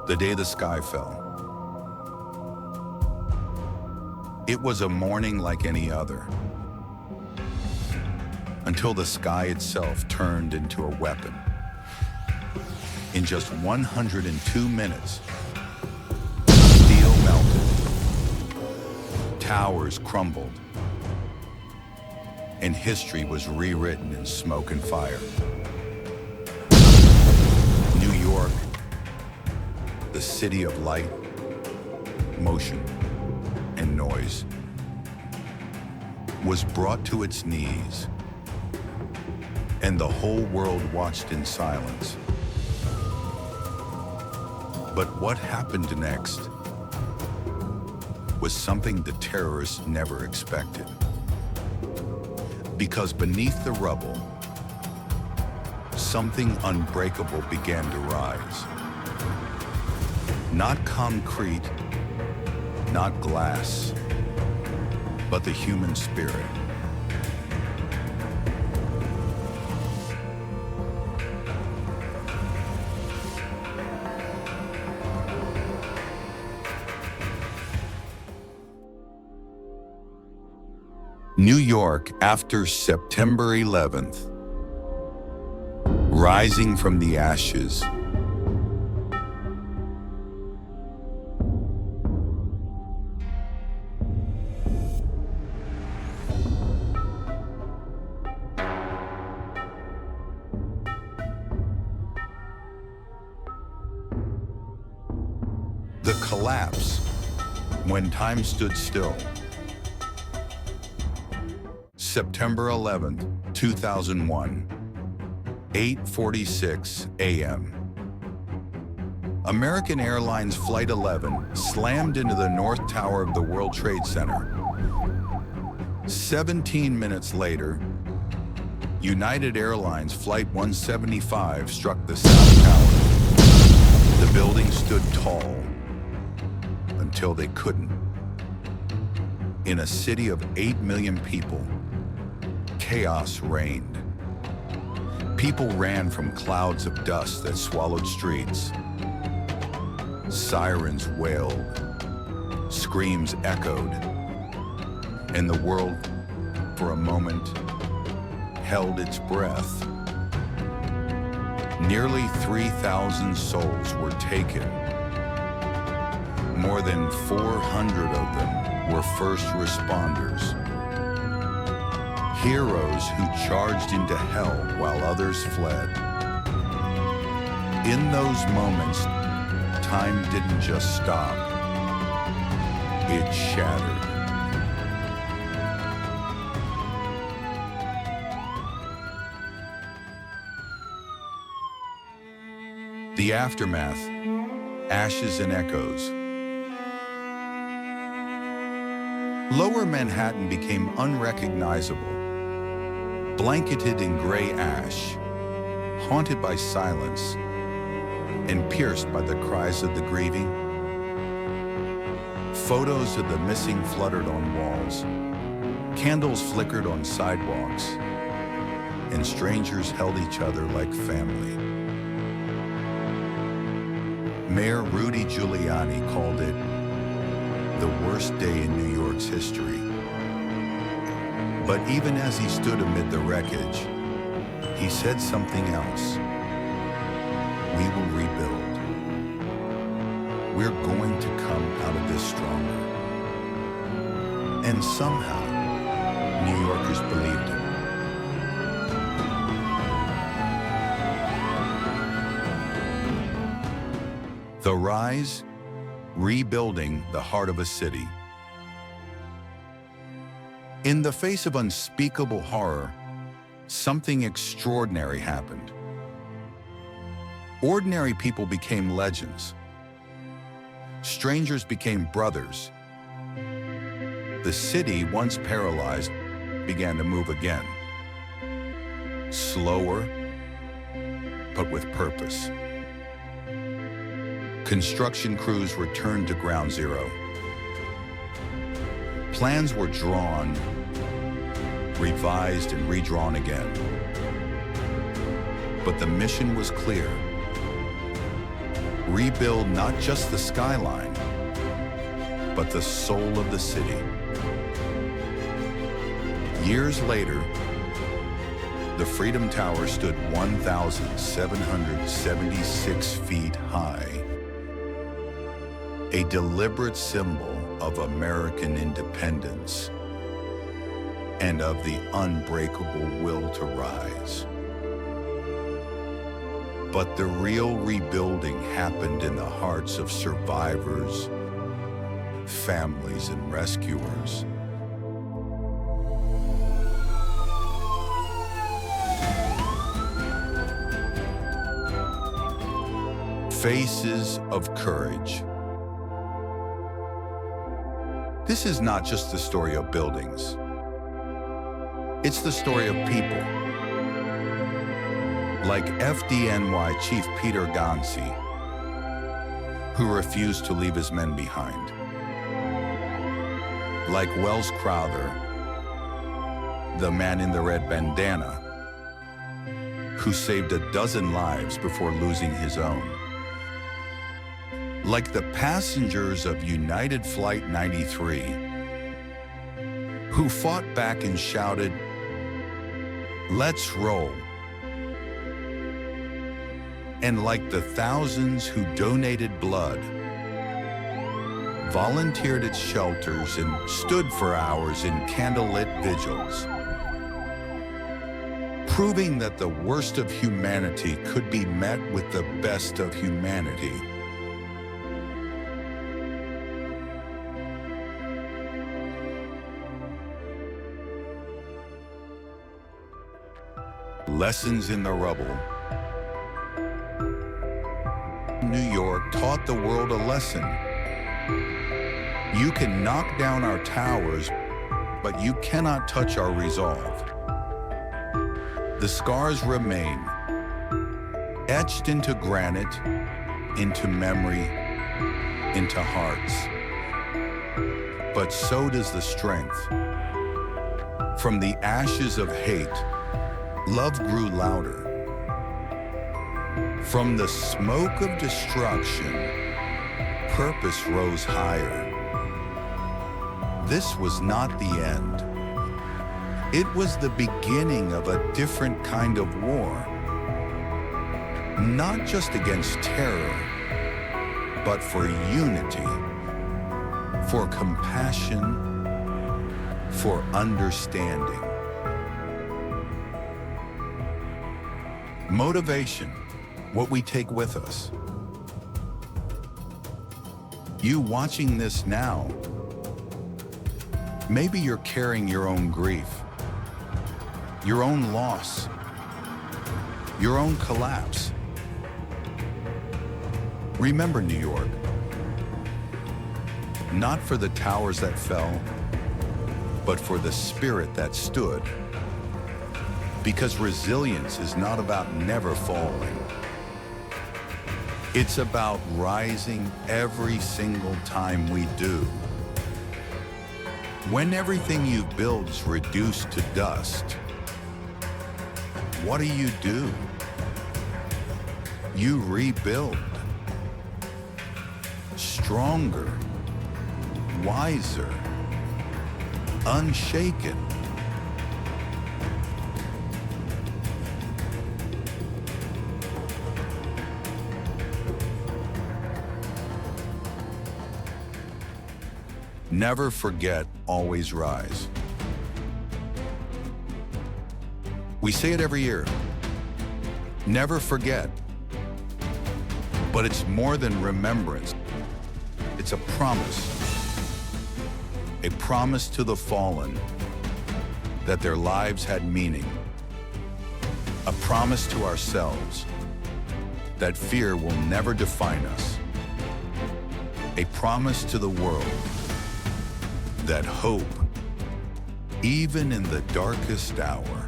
the day the sky fell. It was a morning like any other, until the sky itself turned into a weapon. In just 102 minutes, steel melted, towers crumbled, and history was rewritten in smoke and fire. New York, the city of light, motion, and noise, was brought to its knees, and the whole world watched in silence. But what happened next was something the terrorists never expected. Because beneath the rubble, something unbreakable began to rise. Not concrete, not glass, but the human spirit. New York after September 11th, rising from the ashes. The collapse when time stood still. September 11th, 2001, 8:46 a.m. American Airlines Flight 11 slammed into the North Tower of the World Trade Center. 17 minutes later, United Airlines Flight 175 struck the South Tower. The building stood tall until they couldn't. In a city of 8 million people, chaos reigned. People ran from clouds of dust that swallowed streets. Sirens wailed, screams echoed, and the world, for a moment, held its breath. Nearly 3,000 souls were taken. More than 400 of them were first responders. Heroes who charged into hell while others fled. In those moments, time didn't just stop, it shattered. The aftermath, ashes and echoes. Lower Manhattan became unrecognizable, blanketed in gray ash, haunted by silence, and pierced by the cries of the grieving. Photos of the missing fluttered on walls, candles flickered on sidewalks, and strangers held each other like family. Mayor Rudy Giuliani called it the worst day in New York's history. But even as he stood amid the wreckage, he said something else. We will rebuild. We're going to come out of this stronger. And somehow, New Yorkers believed him. The rise, rebuilding the heart of a city. In the face of unspeakable horror, something extraordinary happened. Ordinary people became legends. Strangers became brothers. The city, once paralyzed, began to move again. Slower, but with purpose. Construction crews returned to ground zero. Plans were drawn, revised and redrawn again. But the mission was clear. rebuild not just the skyline, but the soul of the city. Years later, the Freedom Tower stood 1,776 feet high, a deliberate symbol of American independence and of the unbreakable will to rise. But the real rebuilding happened in the hearts of survivors, families, and rescuers. Faces of courage. This is not just the story of buildings. It's the story of people. Like FDNY Chief Peter Gansi, who refused to leave his men behind. Like Wells Crowther, the man in the red bandana, who saved a dozen lives before losing his own. Like the passengers of United Flight 93, who fought back and shouted, "Let's roll." And like the thousands who donated blood, volunteered at shelters, and stood for hours in candlelit vigils, proving that the worst of humanity could be met with the best of humanity. Lessons in the rubble. New York taught the world a lesson. You can knock down our towers, but you cannot touch our resolve. The scars remain, etched into granite, into memory, into hearts. But so does the strength. From the ashes of hate, love grew louder. From the smoke of destruction, purpose rose higher. This was not the end. It was the beginning of a different kind of war. Not just against terror, but for unity, for compassion, for understanding. Motivation, what we take with us. You watching this now, maybe you're carrying your own grief, your own loss, your own collapse. Remember New York, not for the towers that fell, but for the spirit that stood. Because resilience is not about never falling. It's about rising every single time we do. When everything you build's reduced to dust, what do? You rebuild. Stronger, wiser, unshaken. Never forget, always rise. We say it every year. Never forget. But it's more than remembrance. It's a promise. A promise to the fallen that their lives had meaning. A promise to ourselves that fear will never define us. A promise to the world that hope, even in the darkest hour,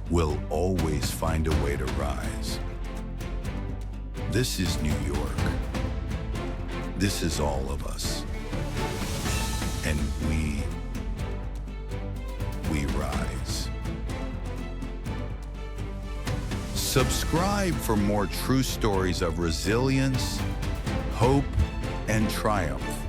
will always find a way to rise. This is New York. This is all of us. And we rise. Subscribe for more true stories of resilience, hope, and triumph.